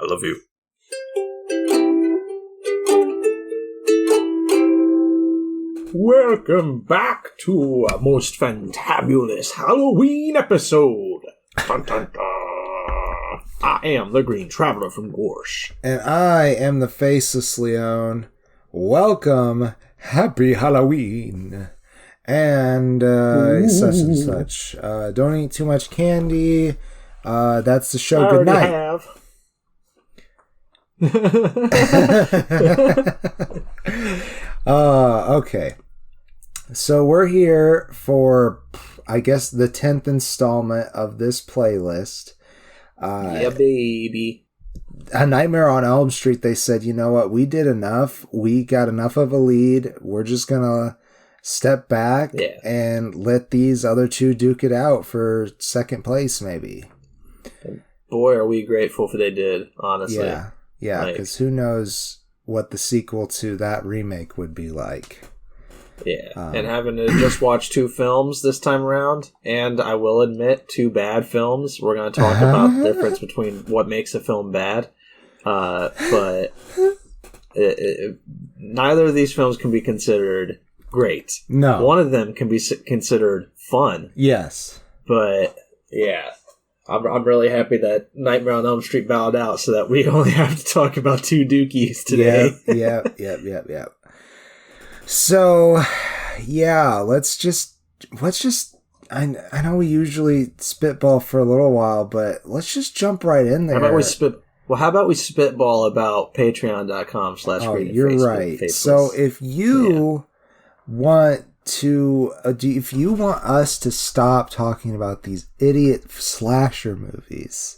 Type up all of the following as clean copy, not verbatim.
I love you. Welcome back to a most fantabulous Halloween episode. Dun, dun, dun. I am the Green Traveler from Gorsh. And I am the Faceless Leon. Welcome, happy Halloween. And such and such. Don't eat too much candy. That's the show. Good night. Okay. So we're here for, I guess, the 10th installment of this playlist. Yeah, baby. A Nightmare on Elm Street, they said, you know what, we did enough. We got enough of a lead. We're just going to step back and let these other two duke it out for second place, maybe. Boy, are we grateful for they did, honestly. Yeah, because who knows what the sequel to that remake would be like. Yeah, and having to just watch two films this time around, and I will admit, two bad films. We're going to talk about the difference between what makes a film bad, but neither of these films can be considered great. No. One of them can be considered fun. Yes. But, yeah, I'm really happy that Nightmare on Elm Street bowed out so that we only have to talk about two dookies today. Yep. So, yeah, let's just. I know we usually spitball for a little while, but let's just jump right in there. How about we spitball about patreon.com/. Oh, you're right. Faceless. So if you want to, if you want us to stop talking about these idiot slasher movies,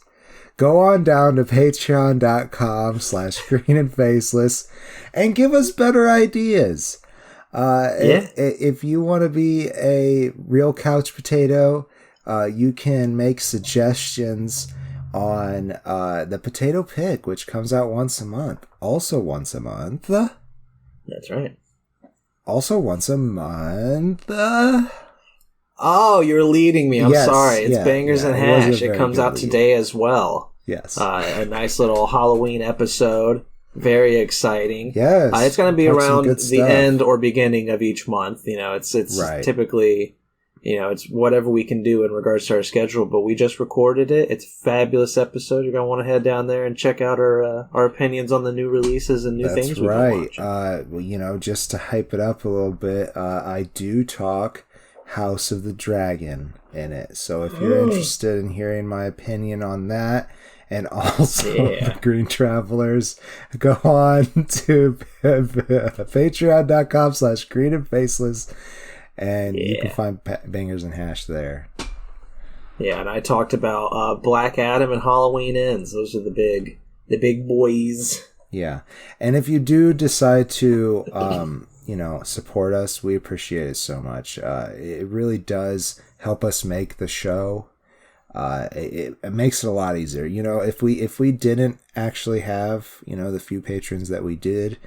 go on down to patreon.com/greenandfaceless and give us better ideas. If you want to be a real couch potato, you can make suggestions on the Potato Pick, which comes out once a month. Also once a month. That's right. Also once a month. Oh, you're leading me. I'm sorry. It's Bangers and Hash. It comes out today as well. Yes. A nice little Halloween episode. Very exciting. Yes. It's going to be around the end or beginning of each month. You know, it's right. Typically, you know, it's whatever we can do in regards to our schedule, but we just recorded it. It's a fabulous episode. You're going to want to head down there and check out our opinions on the new releases and new things. That's right. Well, you know, just to hype it up a little bit, I do talk House of the Dragon in it. So if you're interested in hearing my opinion on that, and also the Green Travelers, go on to patreon.com/greenandfaceless, and you can find Bangers and Hash there. Yeah, and I talked about Black Adam and Halloween Ends. Those are the big boys. Yeah, and if you do decide to, support us, we appreciate it so much. It really does help us make the show. It makes it a lot easier. You know, if we didn't actually have, you know, the few patrons that we did,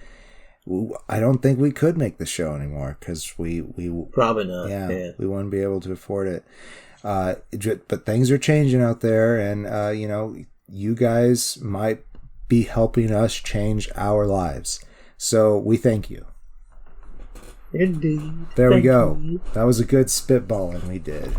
I don't think we could make the show anymore because we probably not. Yeah, we wouldn't be able to afford it. But things are changing out there, and you know, you guys might be helping us change our lives. So we thank you. Indeed. There we go. That was a good spitballing we did.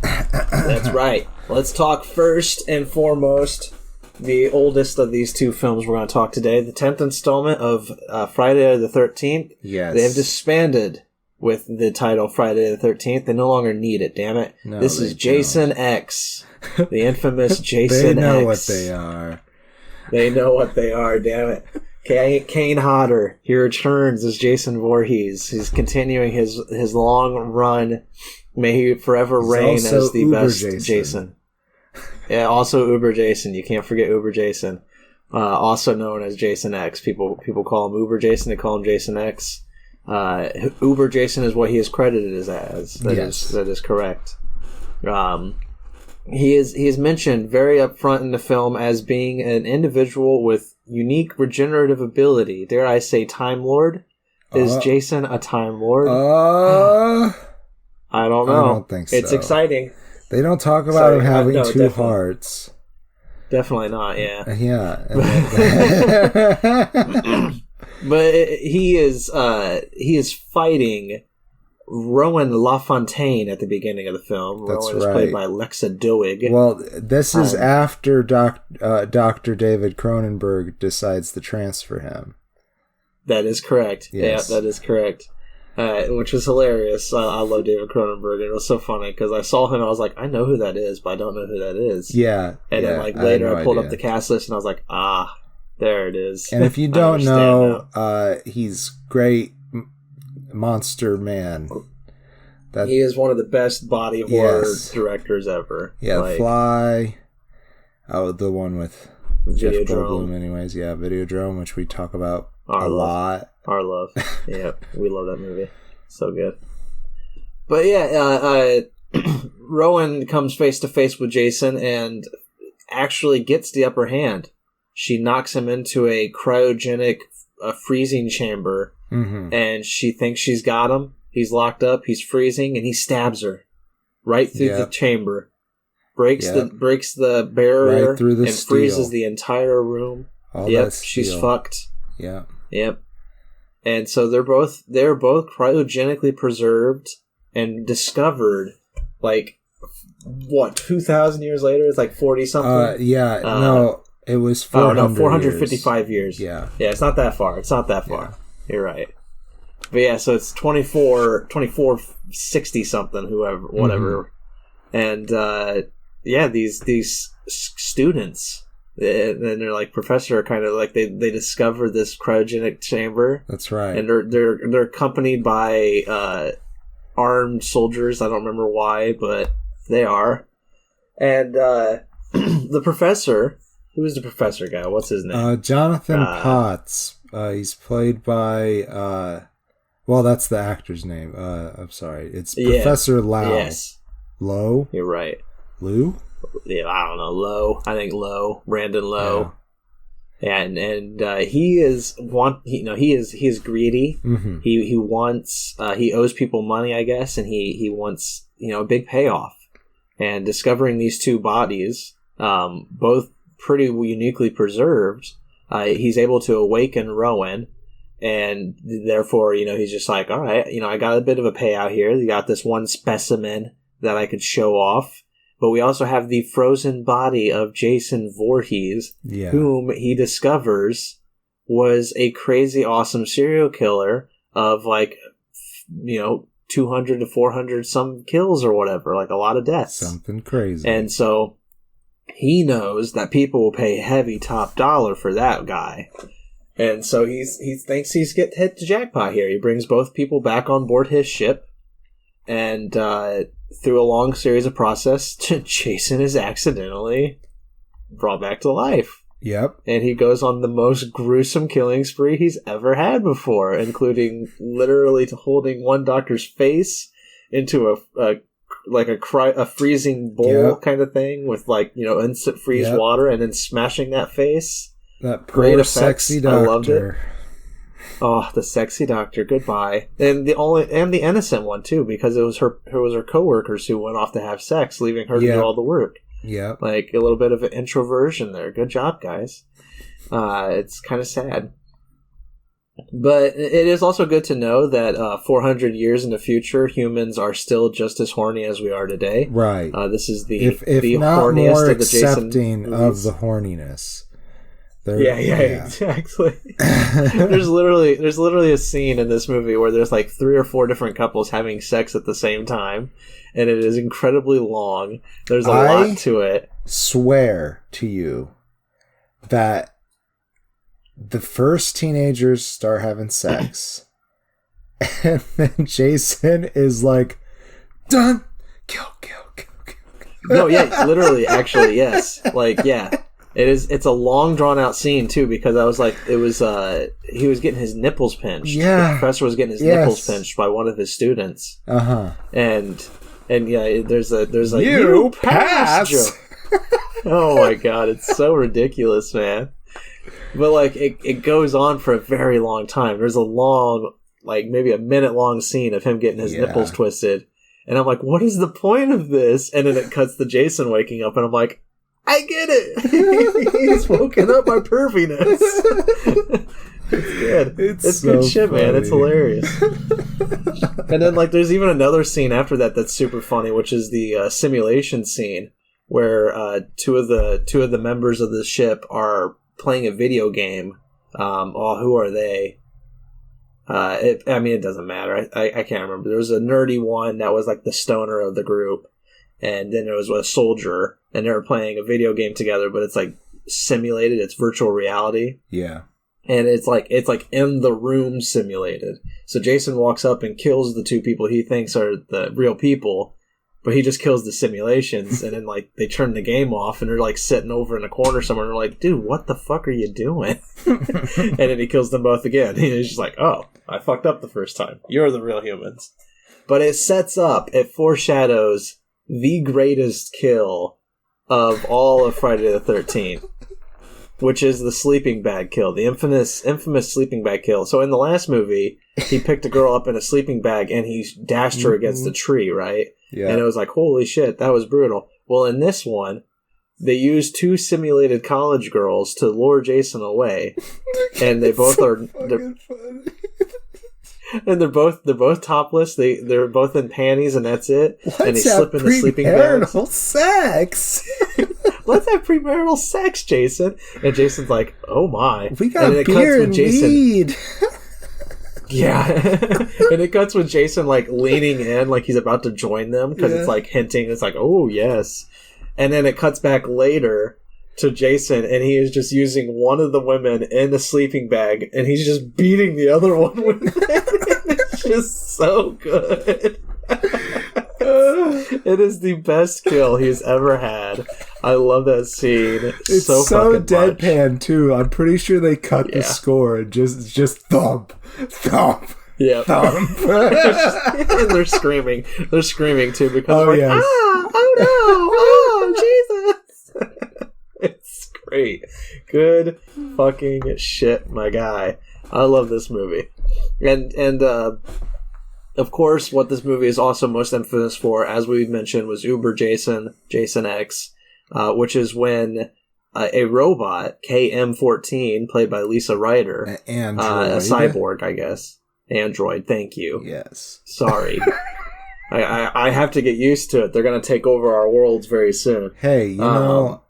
That's right. Let's talk first and foremost the oldest of these two films we're going to talk today, the 10th installment of Friday the 13th. Yes. They have disbanded with the title Friday the 13th. They no longer need it, damn it. No, this is Jason X, the infamous Jason X. They know what they are. They know what they are, damn it. Kane Hodder, he returns as Jason Voorhees. He's continuing his long run. May he forever reign as the best Jason. Yeah, also Uber Jason. You can't forget Uber Jason. Also known as Jason X. People call him Uber Jason. They call him Jason X. Uber Jason is what he is credited as. That is correct. He is mentioned very upfront in the film as being an individual with unique regenerative ability. Dare I say, Time Lord? Is Jason a Time Lord? I don't know. I don't think so. It's exciting. They don't talk about him having two hearts. Definitely not. Yeah. Yeah. But he is fighting Rowan LaFontaine at the beginning of the film. That's Rowan is right. played by Lexa Doig. Well, this is after Dr. David Cronenberg decides to transfer him. That is correct. Yes. Yeah, that is correct. Which was hilarious. I love David Cronenberg. It was so funny because I saw him and I was like, I know who that is, but I don't know who that is. Yeah. And then later I pulled up the cast list and I was like, there it is. And if you don't know, he's great. Monster Man. He is one of the best body horror directors ever. Yeah, Fly. Oh, the one with Jeff Goldblum, anyways. Yeah, Videodrome, which we talk about a lot. Our love. Yeah, we love that movie. So good. But yeah, Rowan comes face to face with Jason and actually gets the upper hand. She knocks him into a cryogenic freezing chamber, and she thinks she's got him. He's locked up, he's freezing, and he stabs her right through the chamber. Breaks the barrier right through the and steel. Freezes the entire room. She's fucked. Yep. And so they're both cryogenically preserved and discovered, like, what, 2,000 years later? It's like 40 something. No, it was 455 years. Yeah, it's not that far. Yeah. You're right. But yeah, so it's 2460 something, whatever. And these students, and they're like, Professor, kind of like they discover this cryogenic chamber. That's right. And they're accompanied by armed soldiers. I don't remember why, but they are. And the professor, who is the professor guy? What's his name? Jonathan Potts. He's played by that's the actor's name. I'm sorry. It's Professor Lau. Yes. Lowe? You're right. Lou? Yeah, I don't know. Lowe. I think Lowe. Brandon Lowe. Yeah. And he is greedy. Mm-hmm. He wants he owes people money, I guess, and he wants a big payoff. And discovering these two bodies, both pretty uniquely preserved, he's able to awaken Rowan. And therefore, he's just like, all right, I got a bit of a payout here. You got this one specimen that I could show off. But we also have the frozen body of Jason Voorhees, whom he discovers was a crazy awesome serial killer of 200 to 400 some kills or whatever, like a lot of deaths. Something crazy. And so he knows that people will pay heavy top dollar for that guy. And so he thinks he's hit the jackpot here. He brings both people back on board his ship, and through a long series of process, Jason is accidentally brought back to life. Yep. And he goes on the most gruesome killing spree he's ever had before, including literally holding one doctor's face into a freezing bowl kind of thing with instant freeze water, and then smashing that face. That poor sexy doctor. I loved it. Oh, the sexy doctor. Goodbye. And the innocent one too, because it was her coworkers who went off to have sex, leaving her to do all the work. Yeah. Like a little bit of an introversion there. Good job, guys. It's kind of sad. But it is also good to know that 400 years in the future, humans are still just as horny as we are today. Right. This is the if horniest not more of the Jason accepting movies. Of the horniness. Exactly. There's literally a scene in this movie where there's like 3 or 4 different couples having sex at the same time, and it is incredibly long. There's a lot to it. Swear to you that the first teenagers start having sex, and then Jason is like, done, kill. No, yeah, literally, actually, yes. Like, yeah. It's a long drawn out scene too, because I was like, he was getting his nipples pinched. Yeah. The professor was getting his nipples pinched by one of his students. And there's a you pass joke. Oh my god, it's so ridiculous, man. But like it goes on for a very long time. There's a long, like maybe a minute long scene of him getting his nipples twisted. And I'm like, what is the point of this? And then it cuts to Jason waking up, and I'm like, I get it. He's woken up my perviness. It's good. It's so good shit, funny. Man. It's hilarious. And then, like, there's even another scene after that that's super funny, which is the simulation scene where two of the members of the ship are playing a video game. Who are they? It doesn't matter. I can't remember. There was a nerdy one that was like the stoner of the group, and then there was a soldier, and they were playing a video game together, but it's like simulated. It's virtual reality. Yeah. And it's like in the room simulated. So Jason walks up and kills the two people he thinks are the real people, but he just kills the simulations. And then like they turn the game off, and they're like sitting over in a corner somewhere. And they're like, "Dude, what the fuck are you doing?" And then he kills them both again. And he's just like, "Oh, I fucked up the first time. You're the real humans." But it foreshadows the greatest kill of all of Friday the 13th. Which is the sleeping bag kill, the infamous sleeping bag kill. So in the last movie, he picked a girl up in a sleeping bag and he dashed her against a tree, right? Yeah. And it was like, holy shit, that was brutal. Well, in this one, they used two simulated college girls to lure Jason away, and they both are. And they're both topless. They're both in panties, and that's it. And they slip in the sleeping bag. Sex. Let's have premarital sex, Jason. And Jason's like, "Oh my!" We got beer and weed. Yeah, and it cuts with Jason like leaning in, like he's about to join them because it's like hinting. It's like, "Oh yes," and then it cuts back later to Jason, and he is just using one of the women in the sleeping bag, and he's just beating the other one with it. It's just so good. It is the best kill he's ever had. I love that scene. It's so deadpan much. Too. I'm pretty sure they cut the score and just thump. Yeah, thump. And they're screaming. They're screaming too because yes. Oh no, oh Jesus. It's great. Good fucking shit, my guy. I love this movie. And of course, what this movie is also most infamous for, as we mentioned, was Uber Jason, Jason X, which is when a robot, KM-14, played by Lisa Ryder, a cyborg, I guess. Android, thank you. Yes. Sorry. I have to get used to it. They're going to take over our worlds very soon. Hey, you know,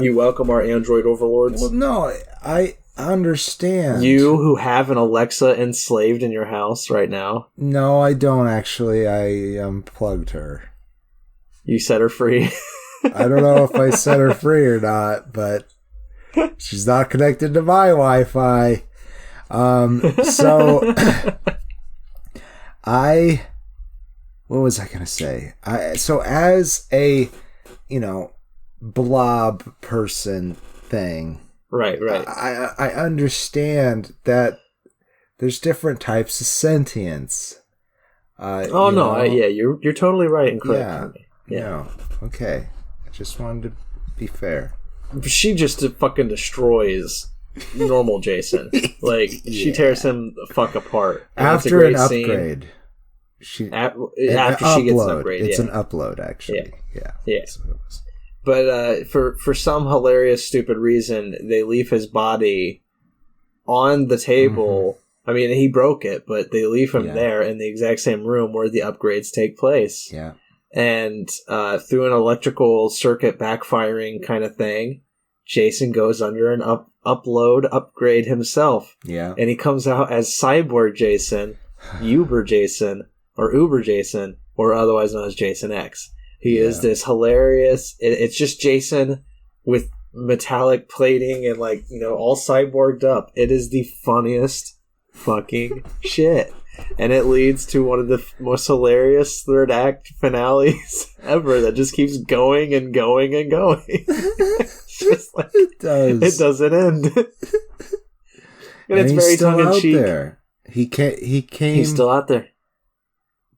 you welcome our Android overlords? Well, no, I understand. You who have an Alexa enslaved in your house right now? No, I don't actually. I unplugged her. You set her free? I don't know if I set her free or not, but she's not connected to my Wi-Fi. So what was I going to say? So as a, blob person thing, Right. I understand that there's different types of sentience. You're totally right and correct. Yeah. Okay. I just wanted to be fair. She just fucking destroys normal Jason. Like she tears him the fuck apart. And after an upgrade. After she gets an upgrade. It's an upload, actually. Yeah. But for some hilarious, stupid reason, they leave his body on the table. Mm-hmm. I mean, he broke it, but they leave him there in the exact same room where the upgrades take place. Yeah. And through an electrical circuit backfiring kind of thing, Jason goes under an upgrade himself. Yeah. And he comes out as Cyborg Jason, Uber Jason, or otherwise known as Jason X. He is this hilarious... It's just Jason with metallic plating and, all cyborged up. It is the funniest fucking shit. And it leads to one of the most hilarious third act finales ever that just keeps going and going and going. It's just it does. It doesn't end. And it's very tongue-in-cheek. He came... He's still out there.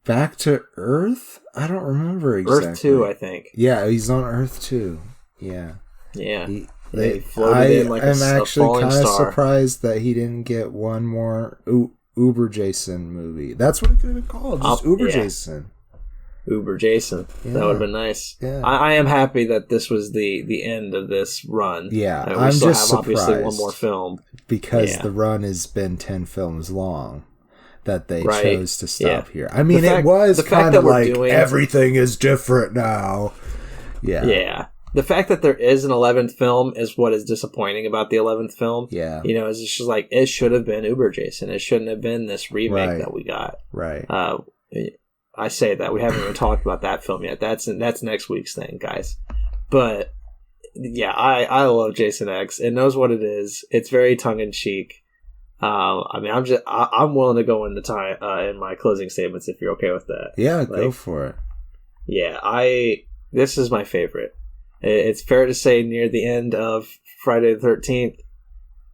Back to Earth? I don't remember exactly. Earth 2, I think. Yeah, he's on Earth 2. Yeah. Yeah. They floated in like I'm actually kind of surprised that he didn't get one more Uber Jason movie. That's what it could have been called. Just Uber Jason. Uber Jason. Yeah. That would have been nice. Yeah. I am happy that this was the end of this run. Yeah, we I'm still just have obviously surprised one more film. because the run has been 10 films long that they chose to stop here. I mean, it was kind of like everything is different now. Yeah. Yeah. The fact that there is an 11th film is what is disappointing about the 11th film. Yeah. You know, it's just like, it should have been Uber Jason. It shouldn't have been this remake that we got. Right. I say that. We haven't even talked about that film yet. That's next week's thing, guys. But, yeah, I love Jason X. It knows what it is. It's very tongue-in-cheek. I mean, I'm willing to go into time in my closing statements if you're okay with that. Yeah, go for it. Yeah, this is my favorite. It's fair to say near the end of Friday the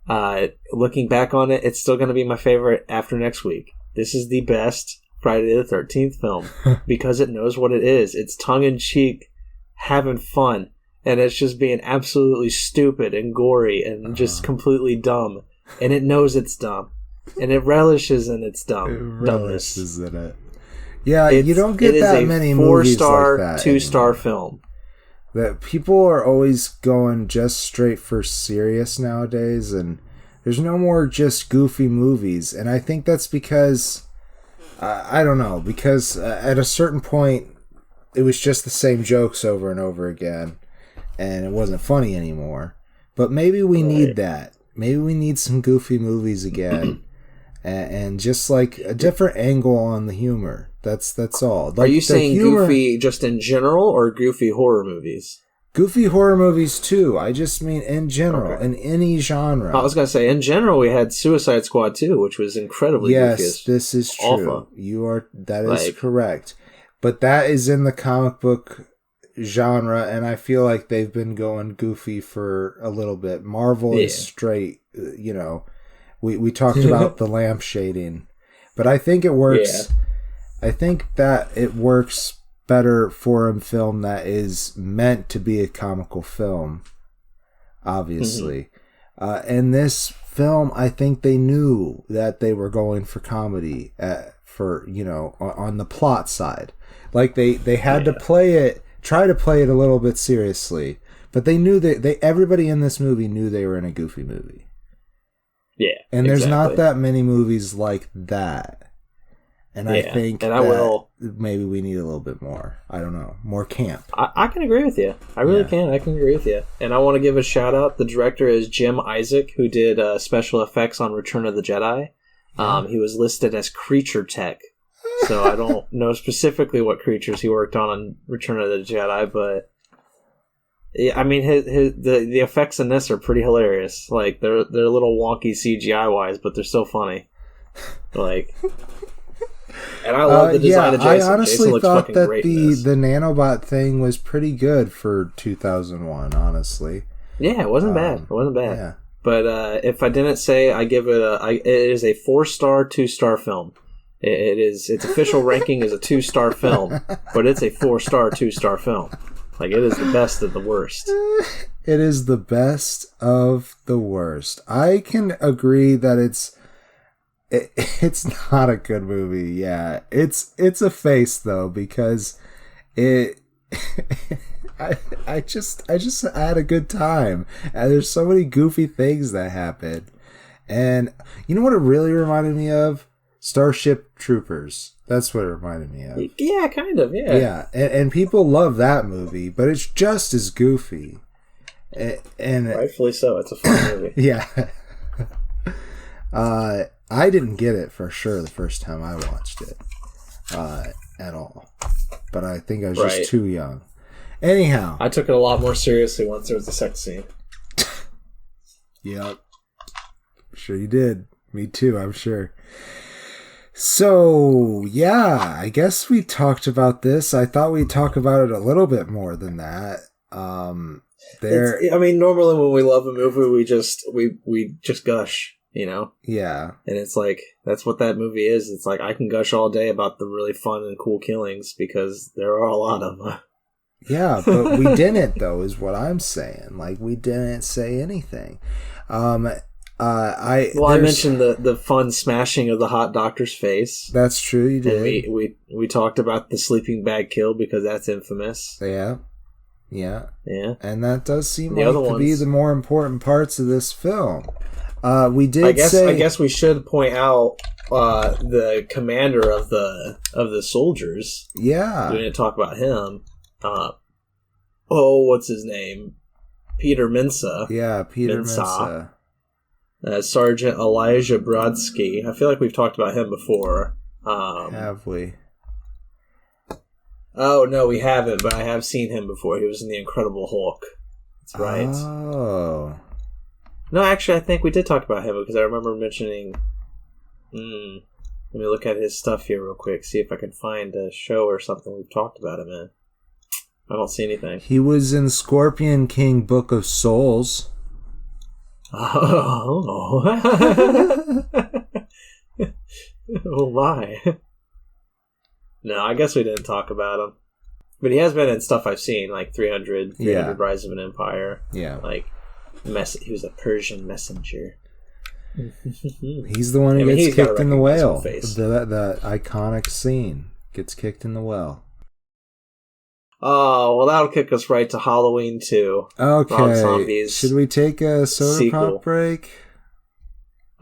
13th, looking back on it, it's still going to be my favorite after next week. This is the best Friday the 13th film because it knows what it is. It's tongue-in-cheek, having fun, and it's just being absolutely stupid and gory and just completely dumb. And it knows it's dumb. And it relishes in its dumbness. Relishes in it. Yeah, you don't get that many movies like that. 2-star film. That people are always going just straight for serious nowadays, and there's no more just goofy movies. And I think that's because, I don't know, because at a certain point, it was just the same jokes over and over again, and it wasn't funny anymore. But maybe we need that. Maybe we need some goofy movies again, and just like a different angle on the humor. That's all. Like, are you saying goofy just in general, or goofy horror movies? Goofy horror movies too. I just mean in general, in any genre. I was gonna say in general, we had Suicide Squad 2, which was incredibly goofy. Yes, this is true. That is correct. But that is in the comic book genre, and I feel like they've been going goofy for a little bit. Marvel is straight. You know, we talked about the lamp shading, but I think it works. Yeah. I think that it works better for a film that is meant to be a comical film, obviously. And this film, I think they knew that they were going for comedy on the plot side. Like they had to try to play it a little bit seriously, but they knew that everybody in this movie knew they were in a goofy movie. Yeah. And there's not that many movies like that. And I think maybe we need a little bit more. I don't know. More camp. I can agree with you. I really can. I can agree with you. And I want to give a shout out. The director is Jim Isaac, who did special effects on Return of the Jedi. He was listed as creature tech. So I don't know specifically what creatures he worked on Return of the Jedi, but I mean, the effects in this are pretty hilarious. Like they're a little wonky CGI wise, but they're still funny. Like. And I love the design of Jason. I honestly Jason thought that the nanobot thing was pretty good for 2001, honestly. Yeah, it wasn't bad. It wasn't bad. Yeah. But if I didn't say, I give it it is a 4-star, 2-star film. Its official ranking is a 2-star film, but it's a 4-star, 2-star film. Like, it is the best of the worst. It is the best of the worst. I can agree that it's not a good movie. Yeah, it's a face though, because it I just had a good time, and there's so many goofy things that happen. And you know what it really reminded me of? Starship Troopers. That's what it reminded me of. Yeah, kind of. Yeah, and people love that movie, but it's just as goofy. And rightfully so. It's a fun movie. Yeah. I didn't get it for sure the first time I watched it at all. But I think I was just too young. Anyhow. I took it a lot more seriously once there was a sex scene. Yep. Sure you did. Me too, I'm sure. So, yeah, I guess we talked about this. I thought we'd talk about it a little bit more than that. I mean, normally when we love a movie, we just gush. You know? Yeah. And it's like, that's what that movie is. It's like, I can gush all day about the really fun and cool killings because there are a lot of them. Yeah, but we didn't, though, is what I'm saying. Like, we didn't say anything. I mentioned the fun smashing of the hot doctor's face. That's true, you did. And we talked about the sleeping bag kill because that's infamous. Yeah. And that does seem to be the more important parts of this film. We did I guess we should point out the commander of the soldiers. Yeah. We didn't talk about him. What's his name? Peter Mensah. Yeah, Peter Mensah. Sergeant Elijah Brodsky. I feel like we've talked about him before. Have we? Oh, no, we haven't, but I have seen him before. He was in The Incredible Hulk. That's right. Oh. No, actually, I think we did talk about him because I remember mentioning... Let me look at his stuff here real quick, see if I can find a show or something we've talked about him in. I don't see anything. He was in Scorpion King Book of Souls. Oh. Oh, my. No, I guess we didn't talk about him. But he has been in stuff I've seen, like 300 Rise of an Empire. Yeah. Like, he was a Persian messenger. He's the one who gets kicked in the whale. The iconic scene. Gets kicked in the well. Oh, well, that'll kick us right to Halloween 2. Okay. Rob Zombie's should we take a soda sequel. pop break?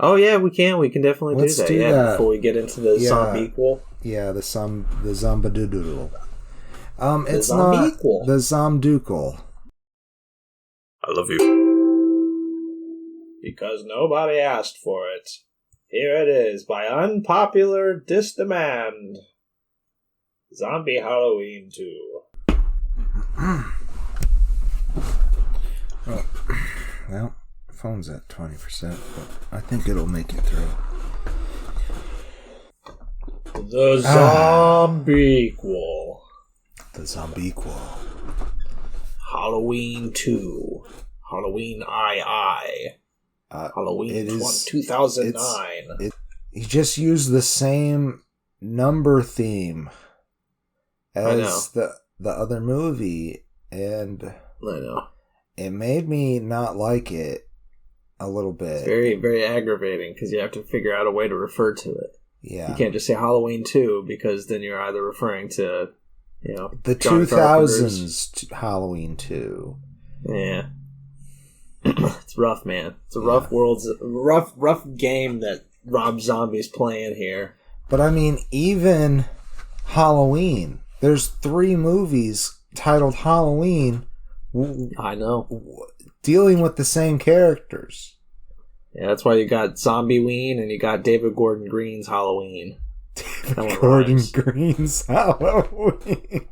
Oh, yeah, we can. We can definitely do that. Before we get into the zombie-quel. Yeah, the zombadoodle. It's zombie-quel. Not the zomdukel. I love you. Because nobody asked for it. Here it is, by unpopular demand. Zombie Halloween 2. Well, phone's at 20%, but I think it'll make it through. The zombie-quel. The zombie-quel. Halloween 2. Halloween II. Halloween 2009. He just used the same number theme as the other movie, and I know. It made me not like it a little bit. It's very, very aggravating because you have to figure out a way to refer to it. Yeah. You can't just say Halloween 2 because then you're either referring to, the 2000s Halloween 2. Yeah. It's rough, man. It's a rough rough game that Rob Zombie's playing here. But I mean, even Halloween, there's 3 movies titled Halloween. I know. Dealing with the same characters. Yeah, that's why you got Zombieween and you got David Gordon Green's Halloween. David Gordon Green's Halloween.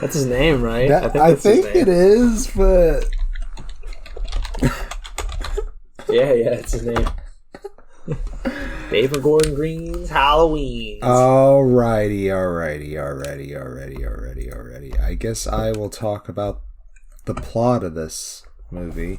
That's his name, right? I think it is, but... yeah, it's his name. David Gordon Green's Halloween. Alrighty. I guess I will talk about the plot of this movie.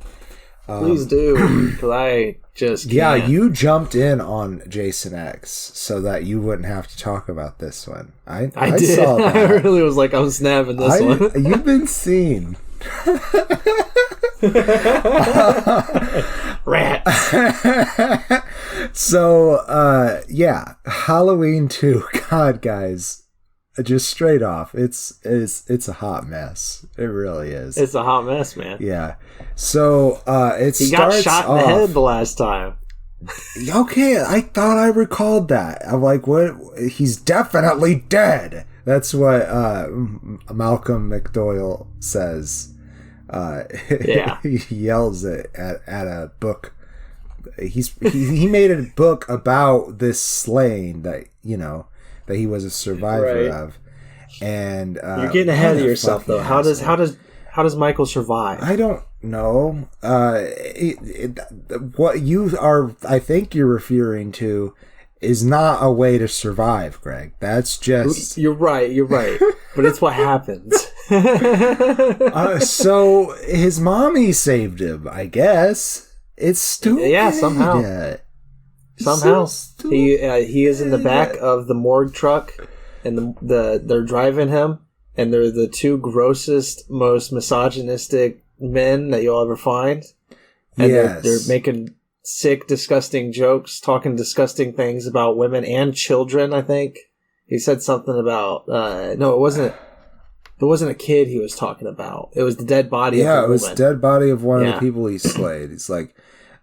Please do, because I just can't. Yeah, you jumped in on Jason X so that you wouldn't have to talk about this one. I did. Saw that. I really was like, I'm snapping this one. You've been seen. Rats. So, Halloween 2. God, guys. Just straight off, it's a hot mess. It really is. It's a hot mess, man. Yeah. So he got shot in the head the last time. Okay, I thought I recalled that. I'm like, what? He's definitely dead. That's what Malcolm McDowell says. He yells it at a book. He made a book about this slaying that that he was a survivor of, and you're getting ahead of yourself though. How does Michael survive? I don't know. What you are, I think you're referring to, is not a way to survive, Greg. That's just you're right, but it's what happens. So his mommy saved him, I guess. It's stupid. Yeah, somehow. He is in the back of the morgue truck, and they're driving him, and they're the 2 grossest, most misogynistic men that you'll ever find. And yes. they're making sick, disgusting jokes, talking disgusting things about women and children, I think. He said something about... no, it wasn't a kid he was talking about. It was the dead body of a woman. Yeah, it was the dead body of one of the people he slayed. He's like,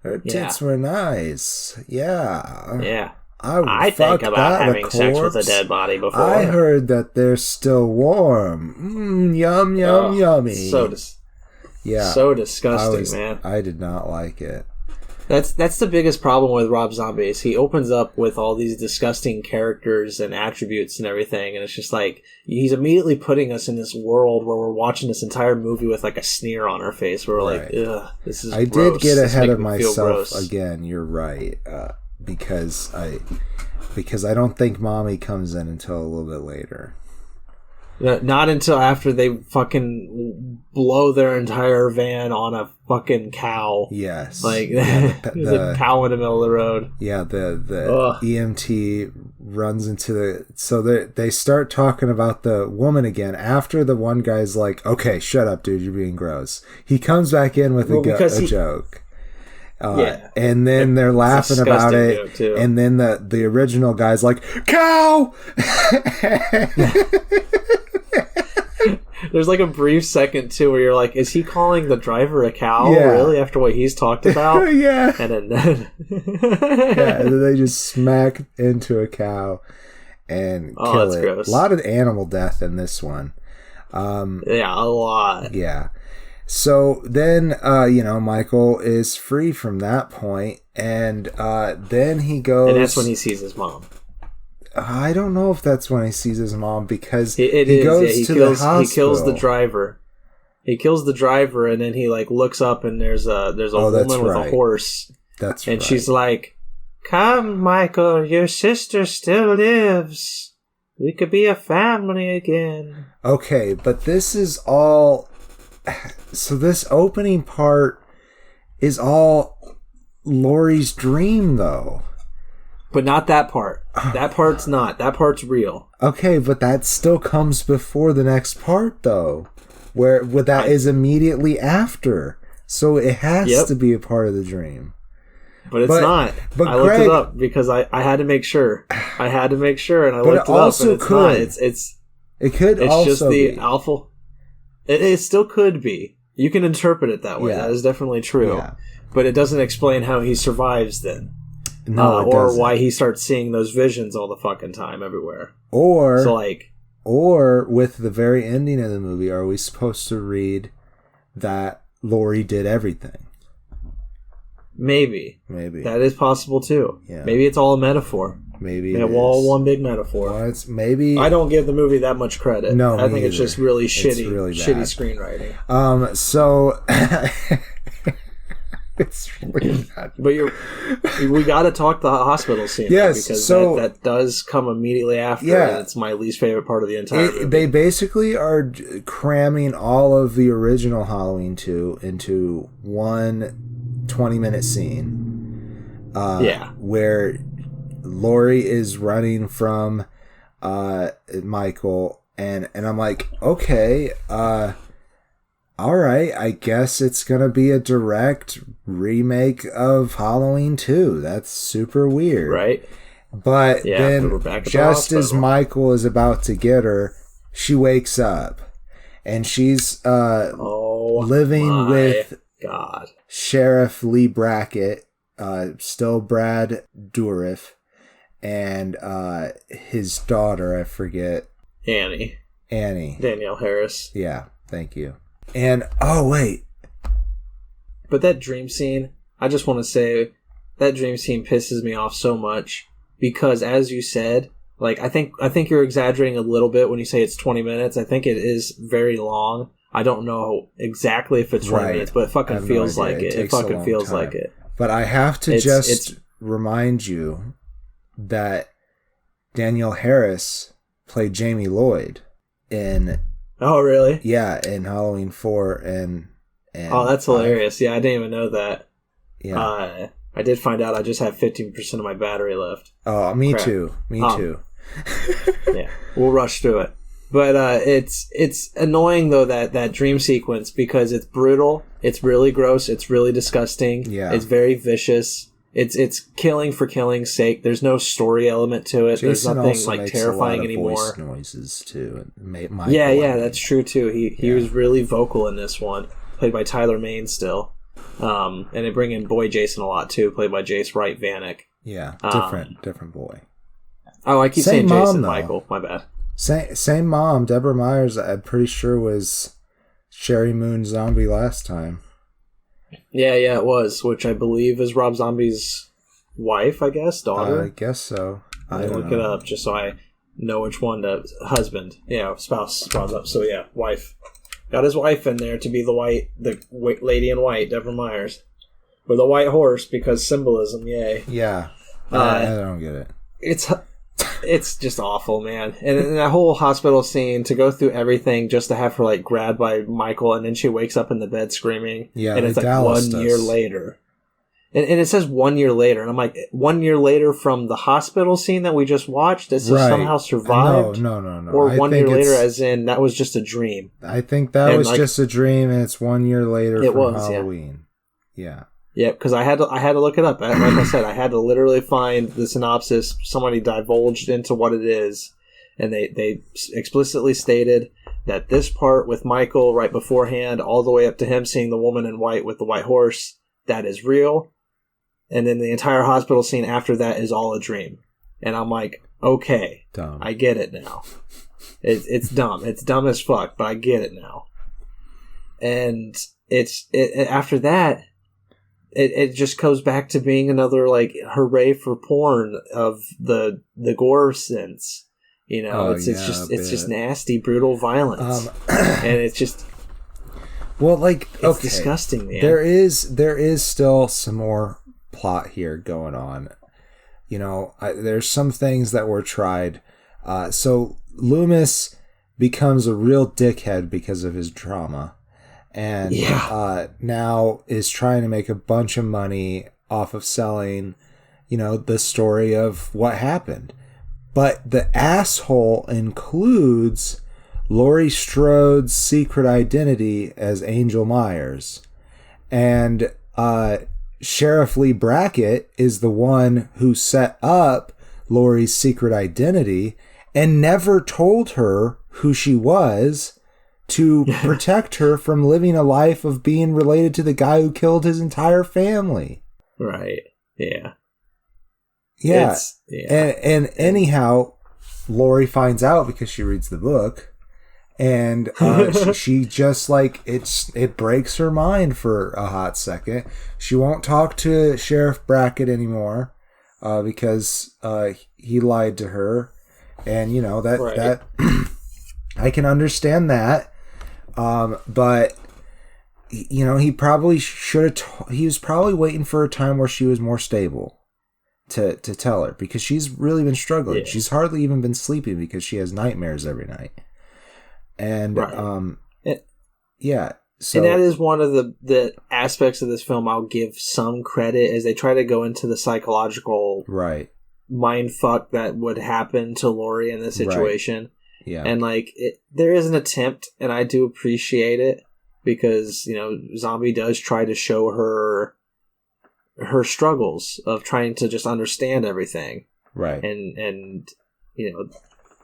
her tits were nice. Yeah. Yeah. I think about having sex with a dead body before. I heard that they're still warm. Yum, yum, yummy. So disgusting, man. I did not like it. That's the biggest problem with Rob Zombie is he opens up with all these disgusting characters and attributes and everything, and it's just like he's immediately putting us in this world where we're watching this entire movie with like a sneer on our face. Where we're like, ugh, this is I gross. did get ahead of myself again. You're right. Because I don't think Mommy comes in until a little bit later. Not until after they fucking blow their entire van on a fucking cow. Yes. Like, the cow in the middle of the road. Yeah, the EMT runs into the... So they start talking about the woman again after the one guy's like, okay, shut up, dude, you're being gross. He comes back in with a joke. And then they're laughing about it, and then the original guy's like, cow. There's like a brief second too where you're like, is he calling the driver a cow really after what he's talked about? Yeah. And then and then they just smack into a cow and kill it. Gross. A lot of animal death in this one. A lot. Yeah. So then, Michael is free from that point, and then he goes... And that's when he sees his mom. I don't know if that's when he sees his mom, because he goes to the hospital. He kills the driver. He kills the driver, and then he like looks up, and there's a woman with a horse. That's right. And she's like, "Come, Michael, your sister still lives. We could be a family again." Okay, but this is all... So this opening part is all Laurie's dream, though. But not that part. That part's not. That part's real. Okay, but that still comes before the next part, though. Where that is immediately after. So it has to be a part of the dream. But it's not. But I looked it up because I had to make sure. I had to make sure, and I looked it up, and it's not. It could also just the alpha. It still could be. You can interpret it that way. Yeah. That is definitely true. Yeah. But it doesn't explain how he survives then. No, or why he starts seeing those visions all the fucking time everywhere. Or with the very ending of the movie, are we supposed to read that Laurie did everything? Maybe. That is possible too. Yeah. Maybe it's all a metaphor. Maybe it's all one big metaphor. Well, maybe I don't give the movie that much credit. No, I think it's just really shitty screenwriting. So it's really bad. But we got to talk the hospital scene. Yes, because so that does come immediately after. Yeah, and it's my least favorite part of the entire movie. They basically are cramming all of the original Halloween 2 into one 20-minute scene. Where Laurie is running from Michael, and I'm like, okay, all right, I guess it's gonna be a direct remake of Halloween 2. That's super weird, right? But then, just as Michael is about to get her, she wakes up, and she's living with Sheriff Lee Brackett, still Brad Dourif, and his daughter, I forget. Annie. Danielle Harris. Yeah, thank you. And, oh, wait. But that dream scene, I just want to say, that dream scene pisses me off so much. Because, as you said, like, I think you're exaggerating a little bit when you say it's 20 minutes. I think it is very long. I don't know exactly if it's 20 minutes, but it fucking feels like it. It fucking feels like it. But I have to remind you that Danielle Harris played Jamie Lloyd in... Oh, really? Yeah, in Halloween 4 and oh, that's hilarious. Yeah, I didn't even know that. Yeah. I did find out I just have 15% of my battery left. Oh, me too. Me too. Yeah, we'll rush through it. But it's annoying though that dream sequence because it's brutal, it's really gross, it's really disgusting. Yeah, it's very vicious. It's killing for killing's sake. There's no story element to it. Jason There's nothing like terrifying anymore. Voice noises too. Yeah, that's true too. He was really vocal in this one, played by Tyler Mane still. And they bring in boy Jason a lot too, played by Jace Wright Vanek. Yeah, different boy. Oh, I keep saying Jason Michael. My bad. Same mom, Deborah Myers. I'm pretty sure was Sherry Moon Zombie last time. Yeah, it was, which I believe is Rob Zombie's wife, I guess, daughter. I guess so. I look it up just so I know which one the husband, spouse brought up. So yeah, wife. Got his wife in there to be the lady in white, Deborah Myers, with a white horse because symbolism. Yay! Yeah, I don't get it. It's just awful, man. And that whole hospital scene, to go through everything just to have her like grabbed by Michael, and then she wakes up in the bed screaming. Yeah, and it's like 1 year later. And it says 1 year later, and I'm like, 1 year later from the hospital scene that we just watched? Does this somehow survived? No. Or 1 year later, as in that was just a dream. I think that was just a dream, and it's 1 year later from Halloween. Yeah. Yeah, because I had to look it up. Like I said, I had to literally find the synopsis. Somebody divulged into what it is, and they explicitly stated that this part with Michael right beforehand, all the way up to him seeing the woman in white with the white horse, that is real. And then the entire hospital scene after that is all a dream. And I'm like, okay, dumb. I get it now. It's dumb. It's dumb as fuck, but I get it now. And after that, it just goes back to being another like hooray for porn of the gore sense. It's just nasty, brutal violence, and it's just it's disgusting, man. There is still some more plot here going on. There's some things that were tried. So Loomis becomes a real dickhead because of his trauma. And now is trying to make a bunch of money off of selling, the story of what happened. But the asshole includes Laurie Strode's secret identity as Angel Myers. And Sheriff Lee Brackett is the one who set up Laurie's secret identity and never told her who she was, to protect her from living a life of being related to the guy who killed his entire family. Right. Yeah. Yeah. And anyhow, Laurie finds out because she reads the book, and she just like it breaks her mind for a hot second. She won't talk to Sheriff Brackett anymore because he lied to her, and that I can understand that. But he probably should have. He was probably waiting for a time where she was more stable to tell her, because she's really been struggling. Yeah. She's hardly even been sleeping because she has nightmares every night. And so, and that is one of the aspects of this film I'll give some credit, is they try to go into the psychological mind fuck that would happen to Laurie in this situation. Right. Yeah. And there is an attempt, and I do appreciate it, because Zombie does try to show her struggles of trying to just understand everything. Right. And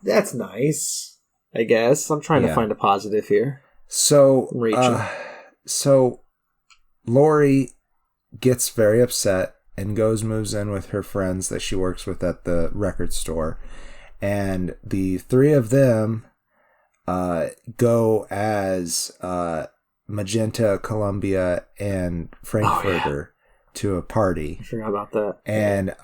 that's nice, I guess. I'm trying to find a positive here. So Laurie gets very upset and moves in with her friends that she works with at the record store. And the three of them go as Magenta, Columbia, and Frankfurter to a party. I forgot about that. And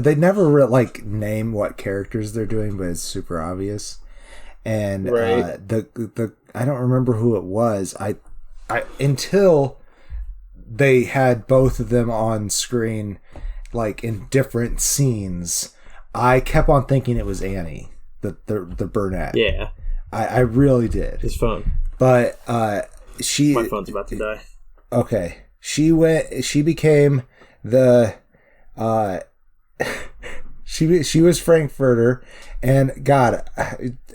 they never name what characters they're doing, but it's super obvious. And the I don't remember who it was. I until they had both of them on screen, in different scenes, I kept on thinking it was Annie, the brunette. Yeah, I really did. His phone, but my phone's about to die. Okay, she became the She was Frankfurter, and God,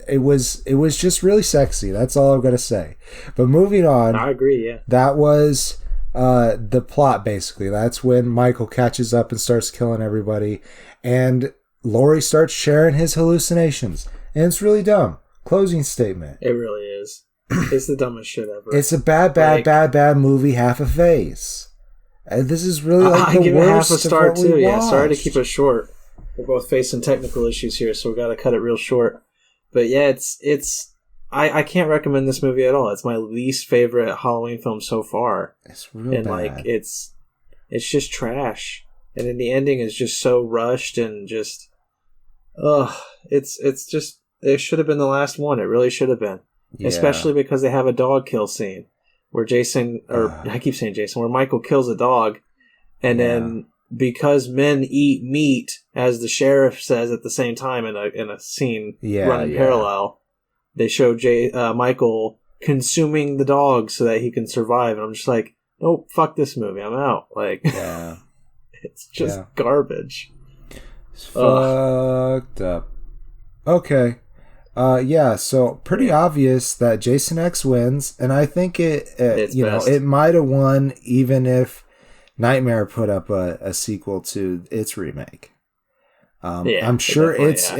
it was just really sexy. That's all I'm gonna say. But moving on, I agree. Yeah, that was the plot basically. That's when Michael catches up and starts killing everybody, and Laurie starts sharing his hallucinations, and it's really dumb. Closing statement. It really is. It's the dumbest shit ever. It's a bad movie, half a face. This is really like I the give worst it half a star of what we too. Yeah, watched. sorry to keep it short. We're both facing technical issues here, so we got to cut it real short. But yeah, I can't recommend this movie at all. It's my least favorite Halloween film so far. It's real and bad. Like it's just trash. And then the ending is just so rushed and just it's just it should have been the last one. It really should have been. Yeah. Especially because they have a dog kill scene where I keep saying Jason, where Michael kills a dog, and then because men eat meat, as the sheriff says at the same time in a scene running parallel, they show Michael consuming the dog so that he can survive, and I'm just like, oh, fuck this movie, I'm out. Like, it's just garbage. It's fucked up. Okay. So pretty obvious that Jason X wins, and I think it might have won even if Nightmare put up a sequel to its remake. I'm sure its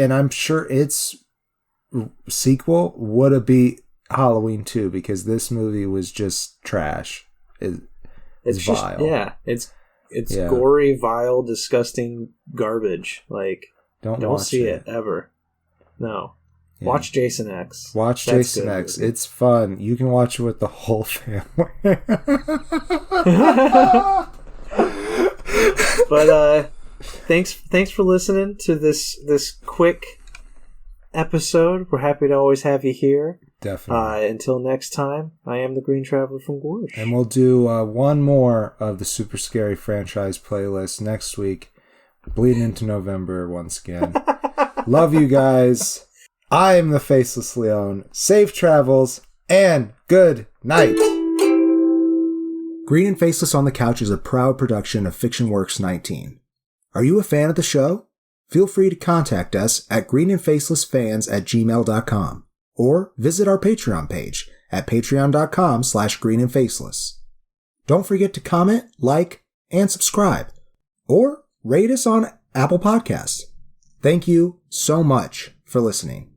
sequel would have beat Halloween 2 because this movie was just trash. It's vile. Just, it's gory, vile, disgusting garbage. Like, don't see it ever. No. Yeah. Watch Jason X. Watch Jason X. Movie. It's fun. You can watch it with the whole family. But thanks for listening to this quick episode. We're happy to always have you here. Definitely. Until next time, I am the Green Traveler from Gorge. And we'll do one more of the Super Scary franchise playlist next week. Bleeding into November once again. Love you guys. I am the Faceless Leon. Safe travels and good night. Green and Faceless on the Couch is a proud production of FictionWorks 19. Are you a fan of the show? Feel free to contact us at greenandfacelessfans@gmail.com or visit our Patreon page at patreon.com/greenandfaceless. Don't forget to comment, like, and subscribe, or rate us on Apple Podcasts. Thank you so much for listening.